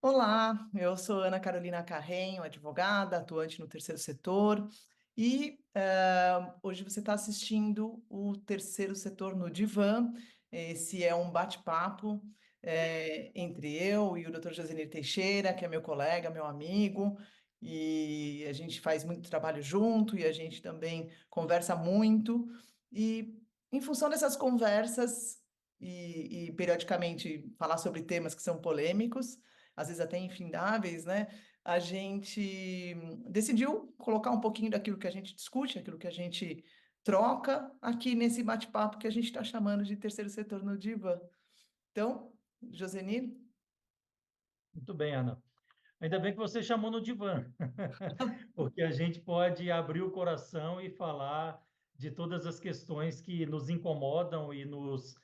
Olá, eu sou Ana Carolina Carrenho, advogada, atuante no terceiro setor, e hoje você está assistindo o Terceiro Setor no Divã. Esse é um bate-papo entre eu e o Dr. Josenir Teixeira, que é meu colega, meu amigo, e a gente faz muito trabalho junto e a gente também conversa muito. E em função dessas conversas e periodicamente falar sobre temas que são polêmicos, às vezes até infindáveis, né? A gente decidiu colocar um pouquinho daquilo que a gente discute, aquilo que a gente troca aqui nesse bate-papo que a gente está chamando de terceiro setor no Divã. Então, Josenir, Muito bem, Ana. Ainda bem que você chamou no divã, porque a gente pode abrir o coração e falar de todas as questões que nos incomodam e nos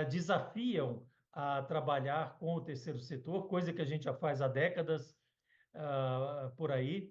desafiam a trabalhar com o terceiro setor, coisa que a gente já faz há décadas, por aí.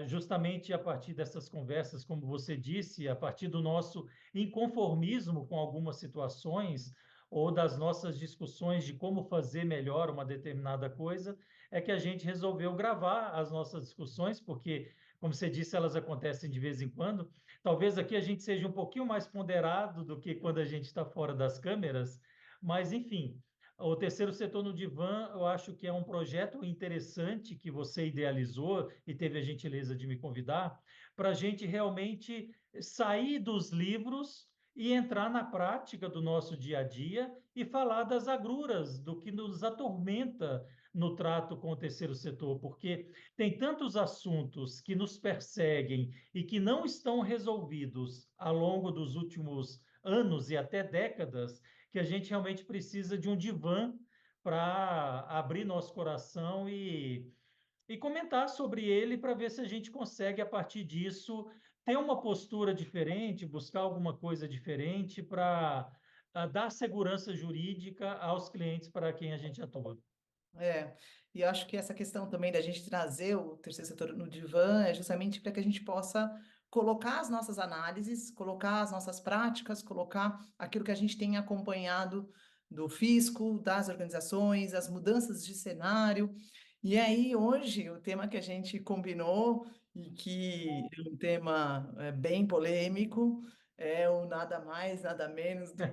Justamente a partir dessas conversas, como você disse, a partir do nosso inconformismo com algumas situações ou das nossas discussões de como fazer melhor uma determinada coisa, é que a gente resolveu gravar as nossas discussões, porque, como você disse, elas acontecem de vez em quando. Talvez aqui a gente seja um pouquinho mais ponderado do que quando a gente está fora das câmeras, mas, enfim, o terceiro setor no divã, eu acho que é um projeto interessante que você idealizou e teve a gentileza de me convidar para a gente realmente sair dos livros e entrar na prática do nosso dia a dia e falar das agruras, do que nos atormenta no trato com o terceiro setor, porque tem tantos assuntos que nos perseguem e que não estão resolvidos ao longo dos últimos anos e até décadas, que a gente realmente precisa de um divã para abrir nosso coração e comentar sobre ele para ver se a gente consegue, a partir disso, ter uma postura diferente, buscar alguma coisa diferente para dar segurança jurídica aos clientes para quem a gente atua. é, e eu acho que essa questão também da gente trazer o terceiro setor no divã é justamente para que a gente possa colocar as nossas análises, colocar as nossas práticas, colocar aquilo que a gente tem acompanhado do fisco, das organizações, as mudanças de cenário. E aí, hoje, o tema que a gente combinou, e que é um tema bem polêmico, é o nada mais, nada menos do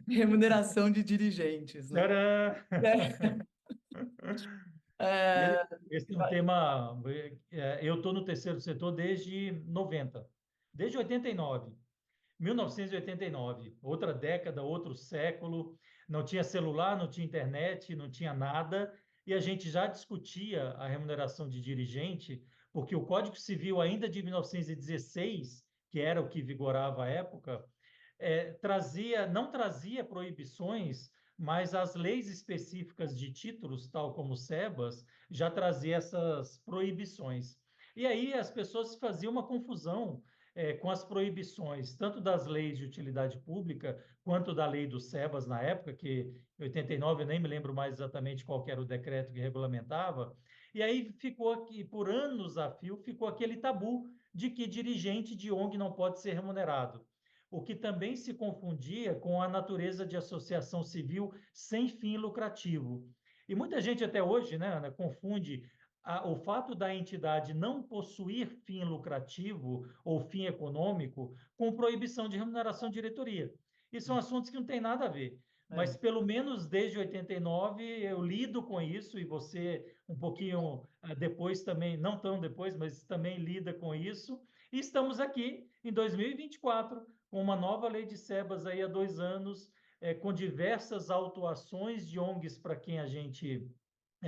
que remuneração de dirigentes, né? Tcharam! É, Esse é um tema. Eu estou no terceiro setor desde 90, desde 89. 1989, outra década, outro século, não tinha celular, não tinha internet, não tinha nada, e a gente já discutia a remuneração de dirigente, porque o Código Civil, ainda de 1916, que era o que vigorava à época, não trazia proibições, mas as leis específicas de títulos, tal como o SEBAS, já trazia essas proibições. E aí as pessoas faziam uma confusão com as proibições, tanto das leis de utilidade pública, quanto da lei do SEBAS na época, que em 89 eu nem me lembro mais exatamente qual era o decreto que regulamentava, e aí ficou aqui, por anos a fio, ficou aquele tabu de que dirigente de ONG não pode ser remunerado, o que também se confundia com a natureza de associação civil sem fim lucrativo. E muita gente até hoje, né, Ana, confunde o fato da entidade não possuir fim lucrativo ou fim econômico com proibição de remuneração de diretoria. E são assuntos que não têm nada a ver. Mas é. pelo menos desde 89 eu lido com isso e você um pouquinho depois também, não tão depois, mas também lida com isso. E estamos aqui em 2024 com uma nova lei de SEBAS aí há 2 anos, com diversas autuações de ONGs para quem a gente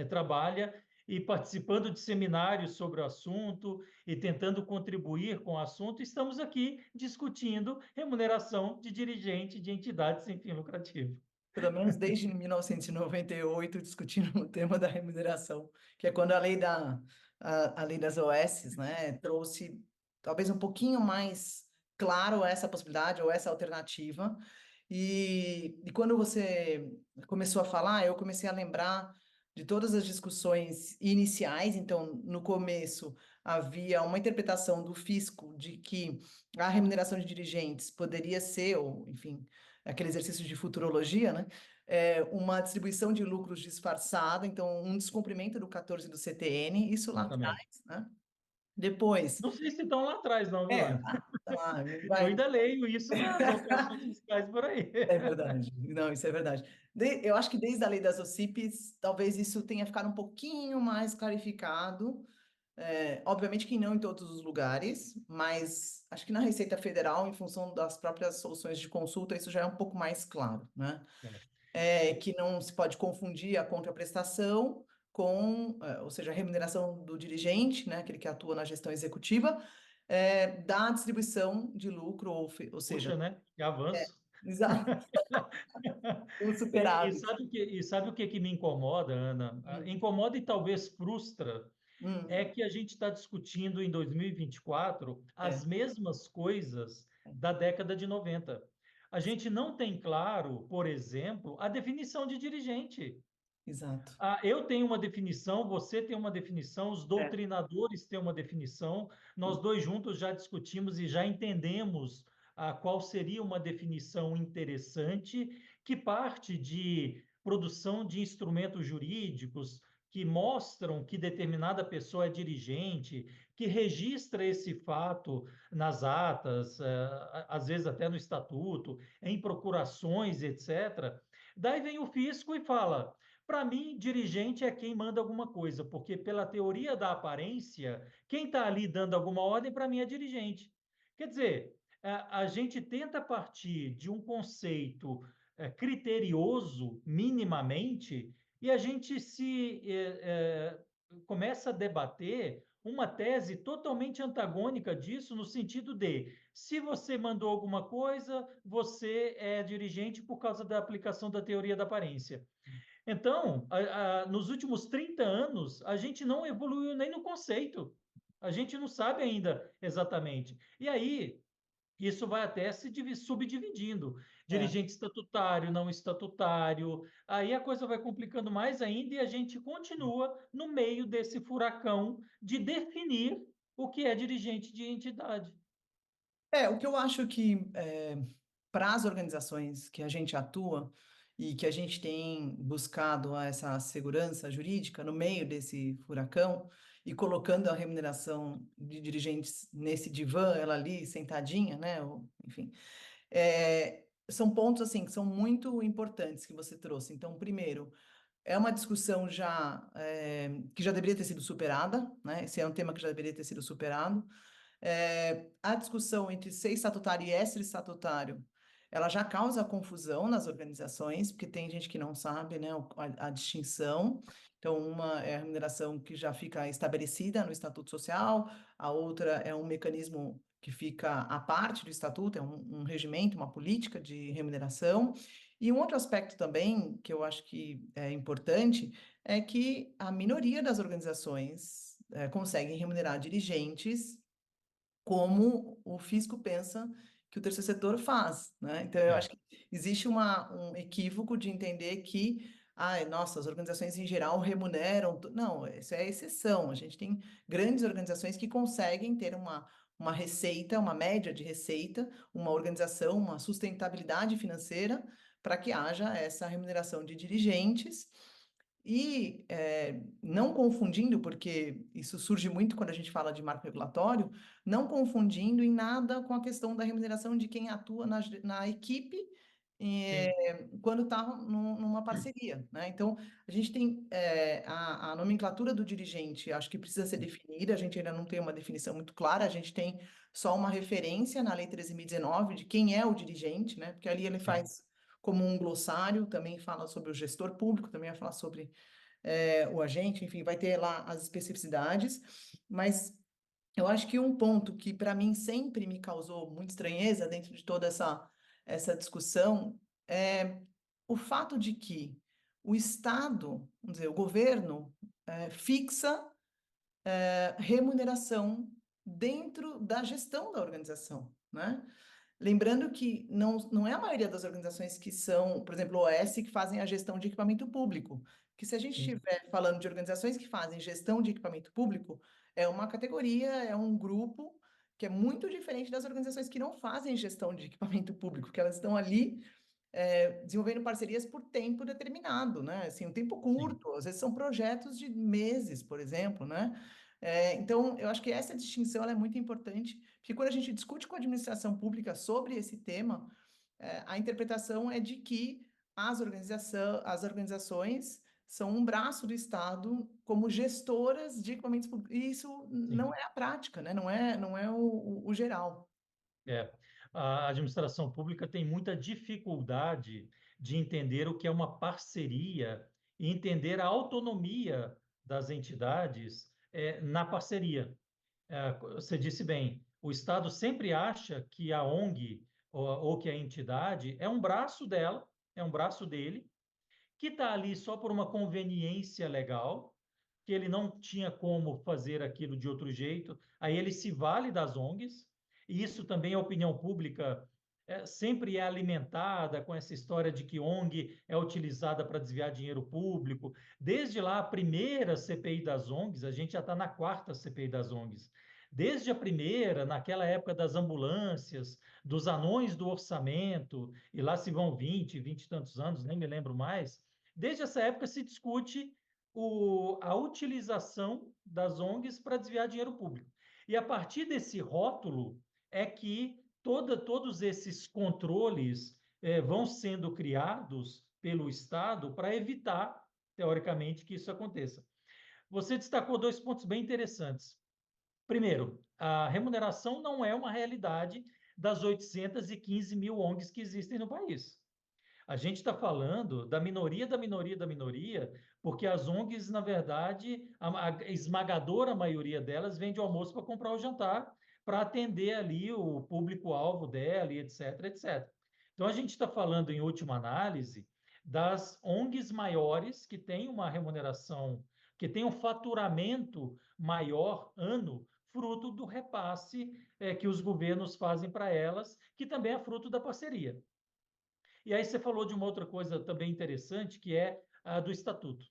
trabalha e participando de seminários sobre o assunto e tentando contribuir com o assunto, estamos aqui discutindo remuneração de dirigente de entidades sem fim lucrativo. Pelo menos desde 1998, discutindo o tema da remuneração, que é quando a lei das OS, né, trouxe talvez um pouquinho mais claro essa possibilidade ou essa alternativa. E quando você começou a falar, eu comecei a lembrar de todas as discussões iniciais. Então, no começo, havia uma interpretação do fisco de que a remuneração de dirigentes poderia ser, ou, enfim, aquele exercício de futurologia, né? Uma distribuição de lucros disfarçada, então um descumprimento do 14 do CTN, isso lá exatamente. atrás, né? Depois, Não sei se estão lá atrás, não, viu, Ana? Eu vai, ainda leio isso nas operações fiscais por aí. é verdade. Não, isso é verdade. Eu acho que desde a lei das OCPs, talvez isso tenha ficado um pouquinho mais clarificado. Obviamente que não em todos os lugares, mas acho que na Receita Federal, em função das próprias soluções de consulta, isso já é um pouco mais claro, né? É. Que não se pode confundir a contraprestação com, ou seja, a remuneração do dirigente, né, aquele que atua na gestão executiva, da distribuição de lucro, ou seja, Puxa, né? Que avanço. exato, o E superávit. sabe o que que me incomoda, Ana? Hum, Incomoda e talvez frustra é hum, que a gente está discutindo em 2024 é, as mesmas coisas da década de 90. A gente não tem claro, por exemplo, a definição de dirigente. exato. Eu tenho uma definição, você tem uma definição, os É, doutrinadores têm uma definição, nós dois juntos já discutimos e já entendemos qual seria uma definição interessante, que parte de produção de instrumentos jurídicos que mostram que determinada pessoa é dirigente, que registra esse fato nas atas, às vezes até no estatuto, em procurações, etc. Daí vem o fisco e fala. Para mim, dirigente é quem manda alguma coisa, porque pela teoria da aparência, quem está ali dando alguma ordem, para mim, é dirigente. Quer dizer, a gente tenta partir de um conceito criterioso, minimamente, e a gente começa a debater uma tese totalmente antagônica disso, no sentido de, se você mandou alguma coisa, você é dirigente por causa da aplicação da teoria da aparência. Então, nos últimos 30 anos, a gente não evoluiu nem no conceito. A gente não sabe ainda exatamente. E aí, isso vai até subdividindo. é. Dirigente estatutário, não estatutário. Aí a coisa vai complicando mais ainda e a gente continua no meio desse furacão de definir o que é dirigente de entidade. O que eu acho que para as organizações que a gente atua e que a gente tem buscado essa segurança jurídica no meio desse furacão e colocando a remuneração de dirigentes nesse divã, ela ali sentadinha, né? Enfim, são pontos assim que são muito importantes que você trouxe. Então, primeiro, é uma discussão já que já deveria ter sido superada, né? Esse é um tema que já deveria ter sido superado. A discussão entre ser estatutário e extra-estatutário, ela já causa confusão nas organizações, porque tem gente que não sabe, né, a distinção. Então, uma é a remuneração que já fica estabelecida no Estatuto Social, a outra é um mecanismo que fica à parte do Estatuto, é um regimento, uma política de remuneração. E um outro aspecto também, que eu acho que é importante, é que a minoria das organizações conseguem remunerar dirigentes como o fisco pensa que o terceiro setor faz, né? Então, eu acho É, que existe um equívoco de entender que, ai, nossa, as organizações em geral remuneram. Não, isso é exceção. A gente tem grandes organizações que conseguem ter uma receita, uma média de receita, uma organização, uma sustentabilidade financeira para que haja essa remuneração de dirigentes. E não confundindo, porque isso surge muito quando a gente fala de marco regulatório, não confundindo em nada com a questão da remuneração de quem atua na equipe sim. quando está numa parceria, né? Então, a gente tem a nomenclatura do dirigente, acho que precisa ser definida, a gente ainda não tem uma definição muito clara, a gente tem só uma referência na Lei 13.019 de quem é o dirigente, né? Porque ali ele Sim. faz como um glossário, também fala sobre o gestor público, também vai falar sobre o agente, enfim, vai ter lá as especificidades, mas eu acho que um ponto que para mim sempre me causou muita estranheza dentro de toda essa discussão é o fato de que o Estado, vamos dizer, o governo, fixa remuneração dentro da gestão da organização, né? Lembrando que não é a maioria das organizações que são, por exemplo, o OS, que fazem a gestão de equipamento público. Que se a gente Sim. estiver falando de organizações que fazem gestão de equipamento público, é uma categoria, é um grupo que é muito diferente das organizações que não fazem gestão de equipamento público, que elas estão ali. desenvolvendo parcerias por tempo determinado, né? Assim, um tempo Sim, curto, às vezes são projetos de meses, por exemplo, né? Então, eu acho que essa distinção ela é muito importante, porque quando a gente discute com a administração pública sobre esse tema, a interpretação é de que as organizações são um braço do Estado como gestoras de equipamentos públicos. E isso sim. não é a prática, né? Não é o geral. É. A administração pública tem muita dificuldade de entender o que é uma parceria e entender a autonomia das entidades na parceria. Você disse bem, o Estado sempre acha que a ONG ou que a entidade é um braço dela, é um braço dele, que está ali só por uma conveniência legal, que ele não tinha como fazer aquilo de outro jeito, aí ele se vale das ONGs, e isso também a opinião pública sempre é alimentada com essa história de que ONG é utilizada para desviar dinheiro público. Desde lá, a primeira CPI das ONGs, a gente já está na quarta CPI das ONGs. Desde a primeira, naquela época das ambulâncias, dos anões do orçamento, e lá se vão 20 e tantos anos, nem me lembro mais, desde essa época se discute a utilização das ONGs para desviar dinheiro público. E a partir desse rótulo é que todos esses controles vão sendo criados pelo Estado para evitar, teoricamente, que isso aconteça. Você destacou dois pontos bem interessantes. Primeiro, a remuneração não é uma realidade das 815 mil ONGs que existem no país. A gente está falando da minoria, da minoria, da minoria, porque as ONGs, na verdade, a esmagadora maioria delas vende o almoço para comprar o jantar, para atender ali o público-alvo dela, e etc, etc. Então, a gente está falando, em última análise, das ONGs maiores que têm uma remuneração, que têm um faturamento maior ano, fruto do repasse que os governos fazem para elas, que também é fruto da parceria. E aí você falou de uma outra coisa também interessante, que é a do estatuto.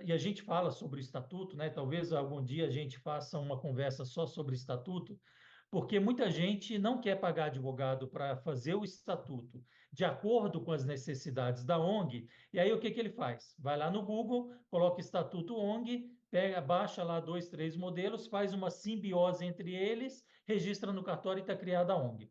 E a gente fala sobre o estatuto, né? Talvez algum dia a gente faça uma conversa só sobre o estatuto, porque muita gente não quer pagar advogado para fazer o estatuto de acordo com as necessidades da ONG. E aí o que que ele faz? Vai lá no Google, coloca estatuto ONG, pega, baixa lá dois, três modelos, faz uma simbiose entre eles, registra no cartório e está criada a ONG.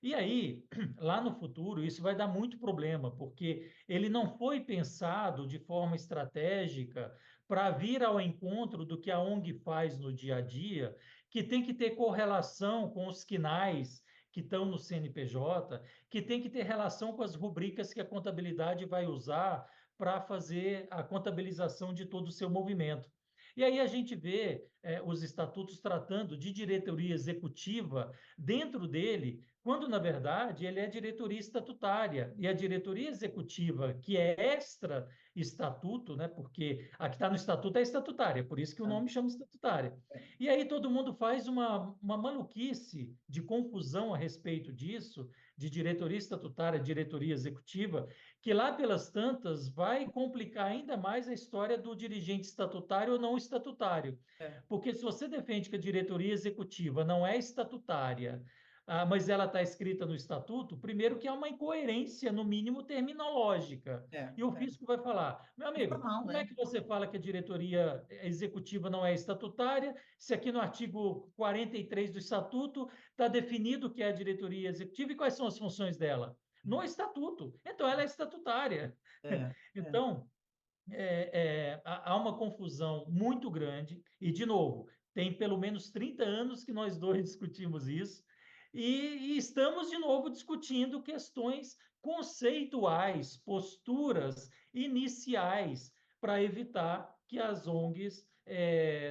E aí, lá no futuro, isso vai dar muito problema, porque ele não foi pensado de forma estratégica para vir ao encontro do que a ONG faz no dia a dia, que tem que ter correlação com os quinais que estão no CNPJ, que tem que ter relação com as rubricas que a contabilidade vai usar para fazer a contabilização de todo o seu movimento. E aí a gente vê os estatutos tratando de diretoria executiva dentro dele, quando, na verdade, ele é diretoria estatutária. E a diretoria executiva, que é extra-estatuto, né, porque a que está no estatuto é estatutária, por isso que o Tá? nome chama estatutária. E aí todo mundo faz uma maluquice de confusão a respeito disso, de diretoria estatutária, diretoria executiva, que lá pelas tantas vai complicar ainda mais a história do dirigente estatutário ou não estatutário. É, Porque se você defende que a diretoria executiva não é estatutária, mas ela está escrita no estatuto, primeiro que há uma incoerência, no mínimo, terminológica. é, E o é. fisco vai falar: meu É amigo, formal, como é né? que você fala que a diretoria executiva não é estatutária, se aqui no artigo 43 do estatuto está definido que é a diretoria executiva e quais são as funções dela? No estatuto. Então, ela é estatutária. É, é, Então, há uma confusão muito grande, e, de novo, tem pelo menos 30 anos que nós dois discutimos isso, e estamos de novo discutindo questões conceituais, posturas iniciais, para evitar que as ONGs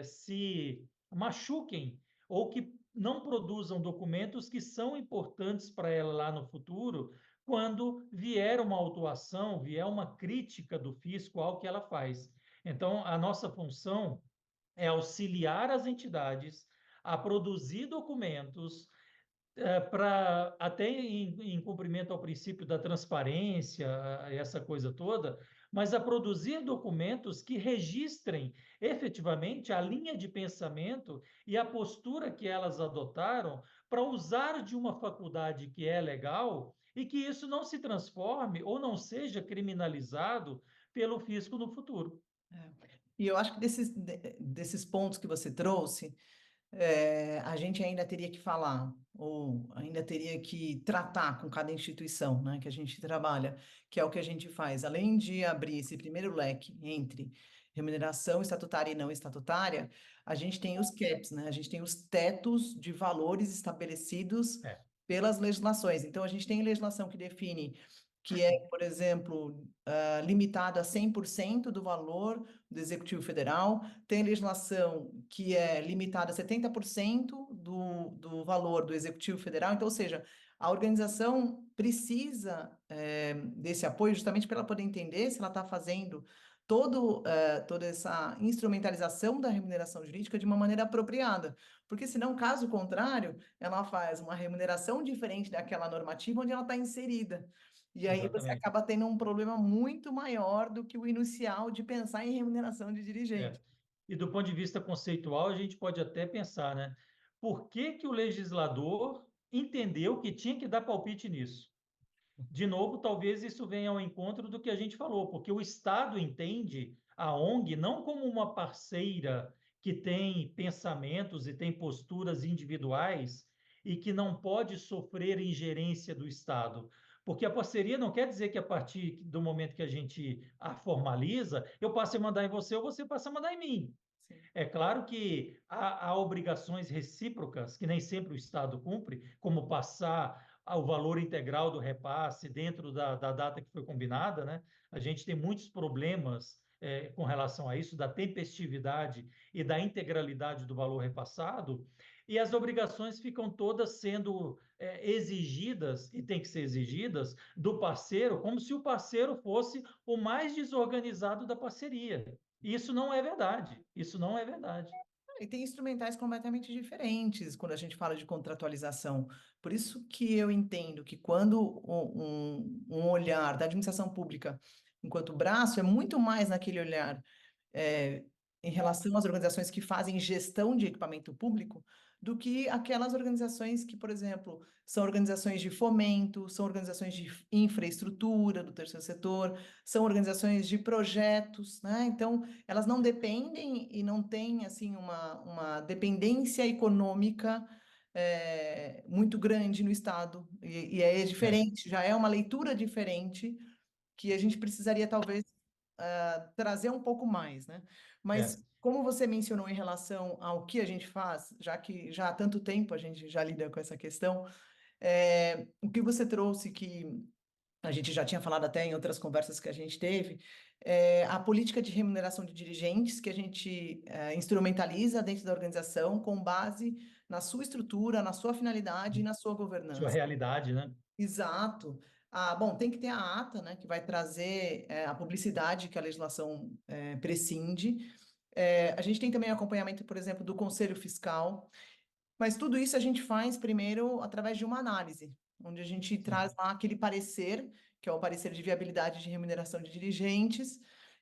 se machuquem ou que não produzam documentos que são importantes para ela lá no futuro, quando vier uma autuação, vier uma crítica do fisco ao que ela faz. Então, a nossa função é auxiliar as entidades a produzir documentos para até em cumprimento ao princípio da transparência, essa coisa toda, mas a produzir documentos que registrem efetivamente a linha de pensamento e a postura que elas adotaram para usar de uma faculdade que é legal e que isso não se transforme ou não seja criminalizado pelo fisco no futuro. É. E eu acho que desses pontos que você trouxe, a gente ainda teria que falar, ou ainda teria que tratar com cada instituição, né, que a gente trabalha, que é o que a gente faz. Além de abrir esse primeiro leque entre remuneração estatutária e não estatutária, a gente tem os caps, né? A gente tem os tetos de valores estabelecidos É, pelas legislações. Então, a gente tem legislação que define que é, por exemplo, limitado a 100% do valor do Executivo Federal, tem legislação que é limitada a 70% do valor do Executivo Federal, então, ou seja, a organização precisa desse apoio justamente para ela poder entender se ela está fazendo toda essa instrumentalização da remuneração jurídica de uma maneira apropriada, porque senão, caso contrário, ela faz uma remuneração diferente daquela normativa onde ela está inserida. E aí você exatamente. acaba tendo um problema muito maior do que o inicial de pensar em remuneração de É. dirigente. E do ponto de vista conceitual, a gente pode até pensar, né? Por que que o legislador entendeu que tinha que dar palpite nisso? De novo, talvez isso venha ao encontro do que a gente falou, porque o Estado entende a ONG não como uma parceira que tem pensamentos e tem posturas individuais e que não pode sofrer ingerência do Estado. Porque a parceria não quer dizer que a partir do momento que a gente a formaliza, eu passe a mandar em você ou você passe a mandar em mim. Sim. É claro que há obrigações recíprocas que nem sempre o Estado cumpre, como passar o valor integral do repasse dentro da data que foi combinada, né? A gente tem muitos problemas com relação a isso, da tempestividade e da integralidade do valor repassado, e as obrigações ficam todas sendo exigidas, e tem que ser exigidas, do parceiro, como se o parceiro fosse o mais desorganizado da parceria. Isso não é verdade. Isso não é verdade. E tem instrumentais completamente diferentes quando a gente fala de contratualização. Por isso que eu entendo que quando um olhar da administração pública enquanto braço é muito mais naquele olhar é, em relação às organizações que fazem gestão de equipamento público do que aquelas organizações que, por exemplo, são organizações de fomento, são organizações de infraestrutura do terceiro setor, são organizações de projetos, né? Então, elas não dependem e não têm, assim, uma dependência econômica muito grande no Estado. E é É, diferente, já é uma leitura diferente que a gente precisaria talvez trazer um pouco mais, né? Mas é, como você mencionou em relação ao que a gente faz, já que já há tanto tempo a gente já lida com essa questão, o que você trouxe que a gente já tinha falado até em outras conversas que a gente teve, a política de remuneração de dirigentes que a gente instrumentaliza dentro da organização com base na sua estrutura, na sua finalidade e na sua sua governança. realidade, né? Exato. Ah, bom, tem que ter a ata, né, que vai trazer a publicidade que a legislação prescinde. A gente tem também acompanhamento, por exemplo, do Conselho Fiscal, mas tudo isso a gente faz primeiro através de uma análise, onde a gente traz Sim. lá aquele parecer, que é o parecer de viabilidade de remuneração de dirigentes,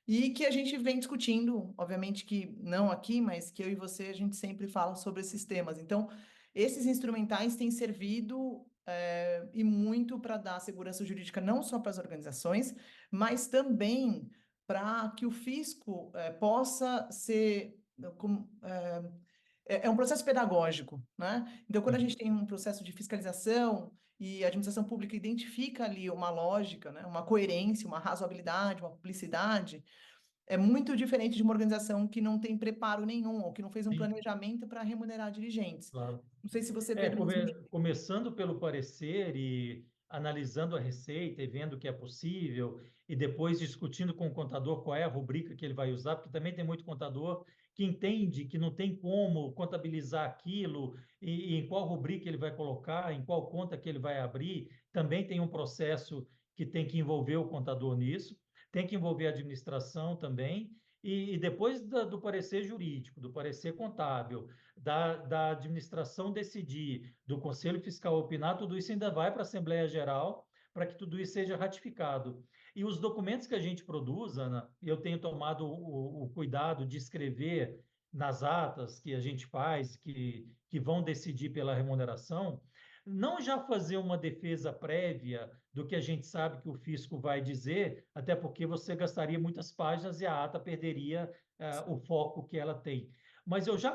e que a gente vem discutindo, obviamente que não aqui, mas que eu e você a gente sempre fala sobre esses temas. Então, esses instrumentais têm servido e muito para dar segurança jurídica não só para as organizações, mas também para que o fisco possa ser é um processo pedagógico, né? Então, quando a Sim. gente tem um processo de fiscalização e a administração pública identifica ali uma lógica, né? Uma coerência, uma razoabilidade, uma publicidade, é muito diferente de uma organização que não tem preparo nenhum ou que não fez um Sim, planejamento para remunerar dirigentes. claro. Não sei se você vê do mesmo jeito. Começando pelo parecer e analisando a receita e vendo o que é possível, e depois discutindo com o contador qual é a rubrica que ele vai usar, porque também tem muito contador que entende que não tem como contabilizar aquilo e em qual rubrica ele vai colocar, em qual conta que ele vai abrir. Também tem um processo que tem que envolver o contador nisso, tem que envolver a administração também. E depois do parecer jurídico, do parecer contábil, da administração decidir, do Conselho Fiscal opinar, tudo isso ainda vai para a Assembleia Geral para que tudo isso seja ratificado. E os documentos que a gente produz, Ana, eu tenho tomado o cuidado de escrever nas atas que a gente faz, que vão decidir pela remuneração, não já fazer uma defesa prévia do que a gente sabe que o fisco vai dizer, até porque você gastaria muitas páginas e a ata perderia o foco que ela tem. Mas eu já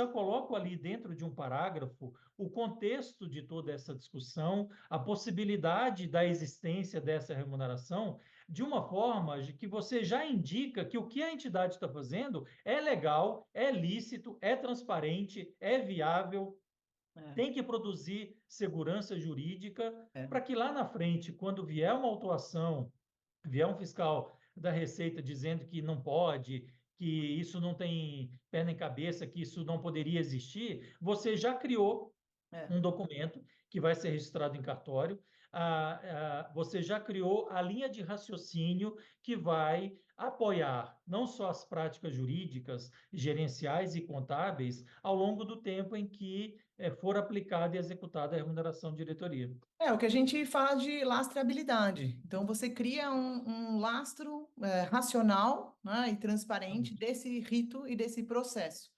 coloco ali dentro de um parágrafo o contexto de toda essa discussão, a possibilidade da existência dessa remuneração, de uma forma de que você já indica que o que a entidade está fazendo é legal, é lícito, é transparente, é viável, É, tem que produzir segurança jurídica é. para que lá na frente, quando vier uma autuação, vier um fiscal da Receita dizendo que não pode, que isso não tem pé nem cabeça, que isso não poderia existir, você já criou É. um documento que vai ser registrado em cartório. Você já criou a linha de raciocínio que vai apoiar não só as práticas jurídicas, gerenciais e contábeis ao longo do tempo em que for aplicada e executada a remuneração de diretoria. É o que a gente fala de lastreabilidade. Então, você cria um lastro racional, né, e transparente desse rito e desse processo.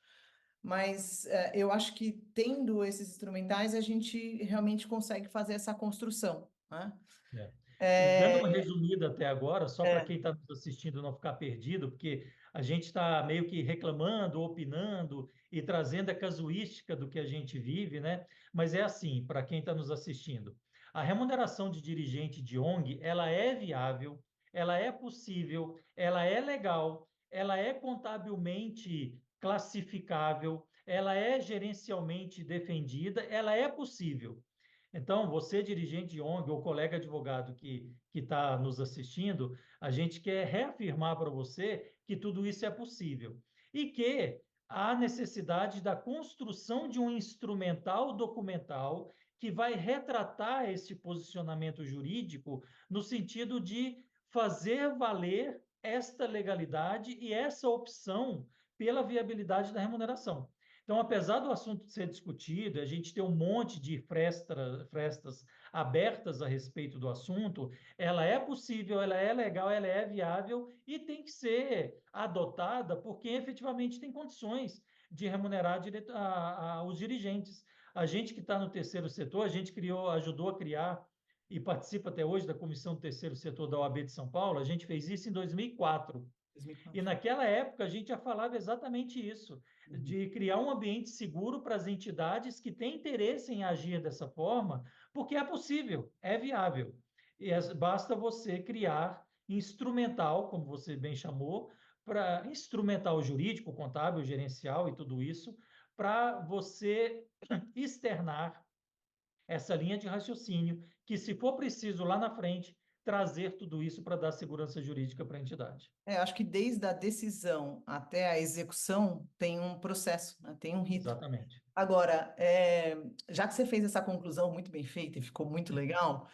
Mas eu acho que tendo esses instrumentais, a gente realmente consegue fazer essa construção, né? É. E dando uma É, resumida até agora, só para é, quem está nos assistindo não ficar perdido, porque a gente está meio que reclamando, opinando e trazendo a casuística do que a gente vive, né? Mas é assim, para quem está nos assistindo. A remuneração de dirigente de ONG, ela é viável, ela é possível, ela é legal, ela é contabilmente classificável, ela é gerencialmente defendida, ela é possível. Então, você, dirigente de ONG ou colega advogado que está nos assistindo, a gente quer reafirmar para você que tudo isso é possível e que há necessidade da construção de um instrumental documental que vai retratar esse posicionamento jurídico no sentido de fazer valer esta legalidade e essa opção pela viabilidade da remuneração. Então, apesar do assunto ser discutido, a gente ter um monte de frestas abertas a respeito do assunto, ela é possível, ela é legal, ela é viável e tem que ser adotada por quem efetivamente tem condições de remunerar os dirigentes. A gente que está no terceiro setor, a gente criou, ajudou a criar e participa até hoje da comissão do terceiro setor da OAB de São Paulo. A gente fez isso em 2004. E 2004. naquela época a gente já falava exatamente isso, Uhum. de criar um ambiente seguro para as entidades que têm interesse em agir dessa forma, porque é possível, é viável. Basta você criar instrumental, como você bem chamou, para instrumental jurídico, contábil, gerencial e tudo isso, para você externar essa linha de raciocínio, que se for preciso lá na frente, trazer tudo isso para dar segurança jurídica para a entidade. Acho que desde a decisão até a execução tem um processo, né, tem um rito. Exatamente. Agora, já que você fez essa conclusão muito bem feita e ficou muito legal,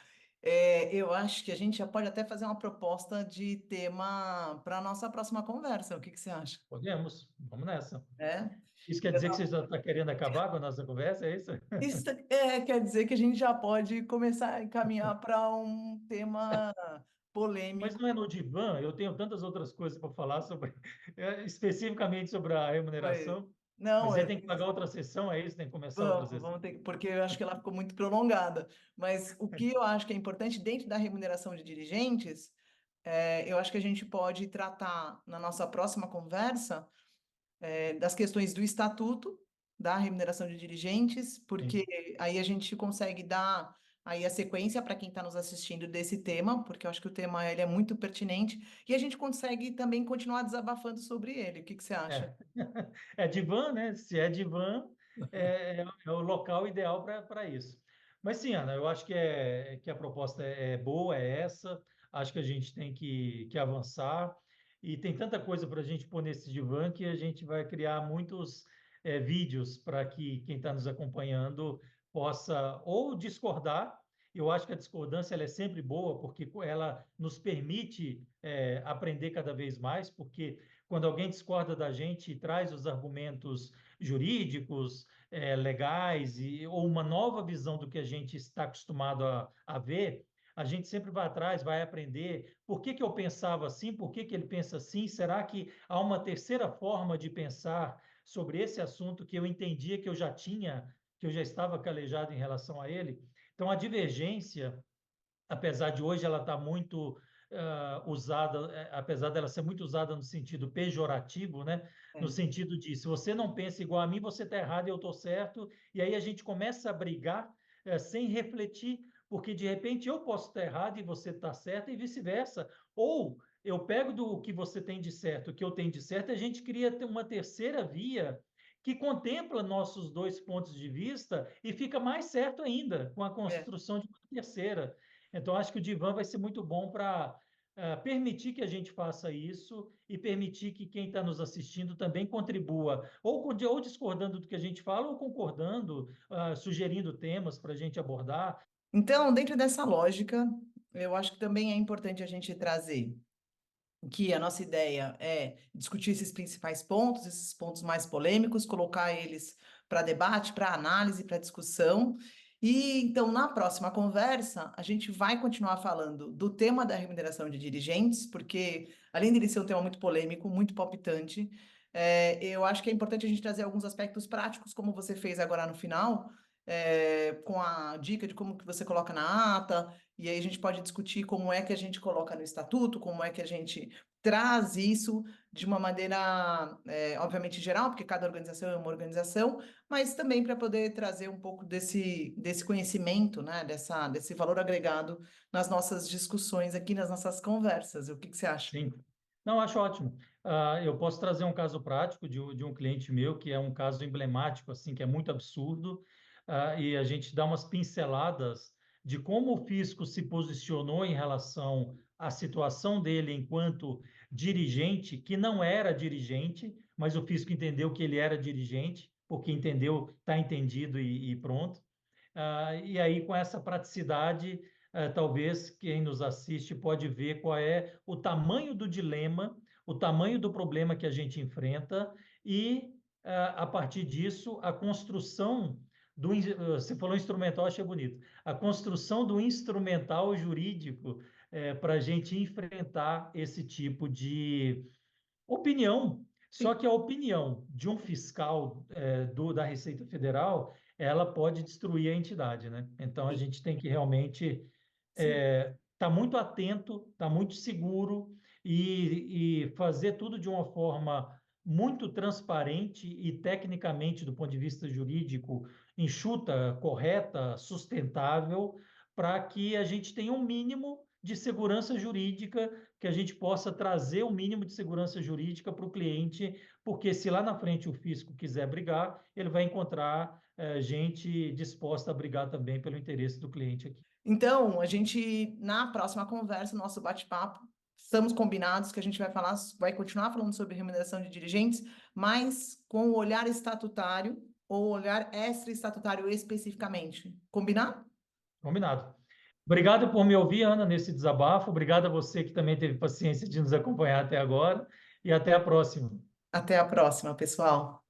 eu acho que a gente já pode até fazer uma proposta de tema para a nossa próxima conversa. O que que você acha? Podemos, vamos nessa. É? Isso quer dizer que você já está querendo acabar com a nossa conversa, é isso? Isso quer dizer que a gente já pode começar a encaminhar para um tema Mas polêmico. não é no divã, eu tenho tantas outras coisas para falar sobre, especificamente sobre a Pois. remuneração, Não, mas aí tem que pagar outra sessão, é isso? Tem que começar outra vamos, sessão. vamos ter, porque eu acho que ela ficou muito prolongada. Mas o que eu acho que é importante dentro da remuneração de dirigentes, eu acho que a gente pode tratar na nossa próxima conversa, das questões do estatuto da remuneração de dirigentes, porque Sim. aí a gente consegue dar aí a sequência para quem está nos assistindo desse tema, porque eu acho que o tema ele é muito pertinente, e a gente consegue também continuar desabafando sobre ele. O que que você acha? É. É divã, né? Se é divã, é o local ideal para isso. Mas sim, Ana, eu acho que a proposta é boa, é essa. Acho que a gente tem que avançar. E tem tanta coisa para a gente pôr nesse divã que a gente vai criar muitos vídeos para que quem está nos acompanhando possa ou discordar. Eu acho que a discordância ela é sempre boa, porque ela nos permite aprender cada vez mais, porque quando alguém discorda da gente e traz os argumentos jurídicos, legais, ou uma nova visão do que a gente está acostumado a ver, a gente sempre vai atrás, vai aprender por que que eu pensava assim, por que que ele pensa assim, será que há uma terceira forma de pensar sobre esse assunto que eu entendia que eu já tinha, que eu já estava calejado em relação a ele. Então, a divergência, apesar de hoje ela estar muito usada, apesar dela ser muito usada no sentido pejorativo, né? No É, sentido de, se você não pensa igual a mim, você está errado e eu estou certo, e aí a gente começa a brigar sem refletir, porque de repente eu posso estar errado e você está certo e vice-versa. Ou eu pego do que você tem de certo, o que eu tenho de certo, e a gente cria uma terceira via que contempla nossos dois pontos de vista e fica mais certo ainda com a é. construção de uma terceira. Então, acho que o divã vai ser muito bom para permitir que a gente faça isso e permitir que quem está nos assistindo também contribua, ou discordando do que a gente fala, ou concordando, sugerindo temas para a gente abordar. Então, dentro dessa lógica, eu acho que também é importante a gente trazer que a nossa ideia é discutir esses principais pontos, esses pontos mais polêmicos, colocar eles para debate, para análise, para discussão. E então, na próxima conversa, a gente vai continuar falando do tema da remuneração de dirigentes, porque além de ele ser um tema muito polêmico, muito palpitante, eu acho que é importante a gente trazer alguns aspectos práticos, como você fez agora no final, com a dica de como que você coloca na ata, e aí a gente pode discutir como é que a gente coloca no estatuto, como é que a gente traz isso de uma maneira, obviamente, geral, porque cada organização é uma organização, mas também para poder trazer um pouco desse conhecimento, né, desse valor agregado nas nossas discussões aqui, nas nossas conversas. O que que você acha? Sim. Não, acho ótimo. Eu posso trazer um caso prático de um cliente meu, que é um caso emblemático, assim, que é muito absurdo, e a gente dá umas pinceladas de como o fisco se posicionou em relação à situação dele enquanto dirigente, que não era dirigente, mas o fisco entendeu que ele era dirigente, porque entendeu, está entendido e pronto. E aí, com essa praticidade, talvez quem nos assiste pode ver qual é o tamanho do dilema, o tamanho do problema que a gente enfrenta e, a partir disso, a construção você falou instrumental, achei bonito. A construção do instrumental jurídico para a gente enfrentar esse tipo de opinião. Só Sim, que a opinião de um fiscal da Receita Federal, ela pode destruir a entidade, né? Então a sim, gente tem que realmente sim. estar muito atento, estar muito seguro e fazer tudo de uma forma muito transparente e tecnicamente, do ponto de vista jurídico, enxuta, correta, sustentável, para que a gente tenha um mínimo de segurança jurídica, que a gente possa trazer o mínimo de segurança jurídica para o cliente, porque se lá na frente o fisco quiser brigar, ele vai encontrar gente disposta a brigar também pelo interesse do cliente aqui. Então, a gente, na próxima conversa, nosso bate-papo, estamos combinados que a gente vai falar, vai continuar falando sobre remuneração de dirigentes, mas com o olhar estatutário ou olhar extra-estatutário especificamente. Combinado? Combinado. Obrigado por me ouvir, Ana, nesse desabafo. Obrigado a você que também teve paciência de nos acompanhar até agora. E até a próxima. Até a próxima, pessoal.